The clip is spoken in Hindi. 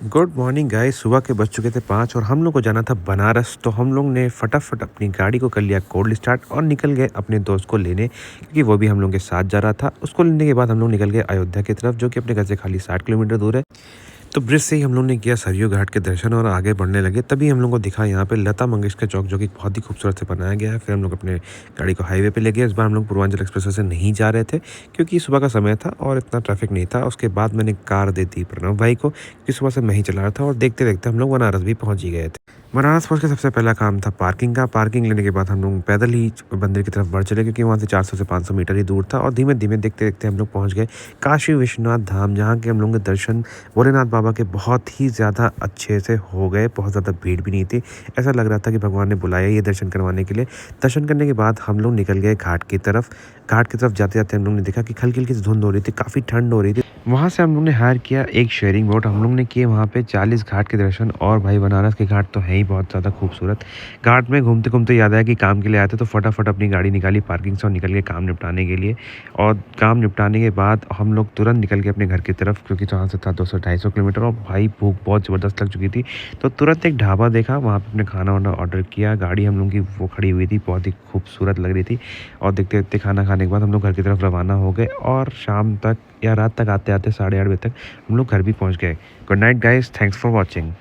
Good morning guys. सुबह के बज चुके थे 5 और हम लोग को जाना था बनारस। तो हम लोग ने फटाफट अपनी गाड़ी को कर लिया कोल्ड स्टार्ट और निकल गए अपने दोस्त को लेने, क्योंकि वो भी हम लोग के साथ जा रहा था। उसको लेने के बाद हम लोग निकल गए अयोध्या की तरफ, जो कि अपने घर से खाली 60 किलोमीटर दूर है। तो ब्रिज से ही हम लोग ने किया सरयू घाट के दर्शन और आगे बढ़ने लगे। तभी हम लोग को दिखा यहाँ पे लता मंगेशकर चौक, जो कि बहुत ही खूबसूरत से बनाया गया है। फिर हम लोग अपने गाड़ी को हाईवे पे ले गए। इस बार हम लोग पूर्वांचल एक्सप्रेस से नहीं जा रहे थे, क्योंकि सुबह का समय था और इतना ट्रैफिक नहीं था। उसके बाद मैंने कार दे दी प्रणव भाई को, क्योंकि सुबह से मैं ही चला रहा था और देखते देखते हम लोग बनारस भी पहुँच ही गए थे। बनारस पहुँच के सबसे पहला काम था पार्किंग का। पार्किंग लेने के बाद हम लोग पैदल ही मंदिर की तरफ बढ़ चले, क्योंकि वहाँ से 400 से 500 मीटर ही दूर था। और धीमे धीमे देखते देखते हम लोग पहुँच गए काशी विश्वनाथ धाम, जहाँ के हम लोग के दर्शन भोलेनाथ बाबा के बहुत ही ज़्यादा अच्छे से हो गए। बहुत ज़्यादा भीड़ भी नहीं थी। ऐसा लग रहा था कि भगवान ने बुलाया ये दर्शन करवाने के लिए। दर्शन करने के बाद हम लोग निकल गए घाट की तरफ। घाट की तरफ जाते जाते हम लोग ने देखा कि हल्की हल्की सी धुंध हो रही थी, काफ़ी ठंड हो रही थी। वहाँ से हम लोग ने हायर किया एक शेयरिंग बोट। हम लोग ने किए वहाँ पे 40 घाट के दर्शन। और भाई बनारस के घाट तो है ही बहुत ज़्यादा खूबसूरत। घाट में घूमते घूमते याद आया कि काम के लिए आए थे, तो फटाफट अपनी गाड़ी निकाली पार्किंग से और निकल गए काम निपटाने के लिए। और काम निपटाने के बाद हम लोग तुरंत निकल गए अपने घर की तरफ, क्योंकि जहाँ से था 200-250 किलोमीटर। और भाई भूख बहुत ज़बरदस्त लग चुकी थी, तो तुरंत एक ढाबा देखा, वहाँ पे अपने खाना वाना ऑर्डर किया। गाड़ी हम लोग की वो खड़ी हुई थी, बहुत ही खूबसूरत लग रही थी। और देखते देखते खाना खाने के बाद हम लोग घर की तरफ रवाना हो गए। और शाम तक या रात तक आते आते 8:30 बजे तक हम लोग घर भी पहुँच गए। Good night guys, thanks for watching.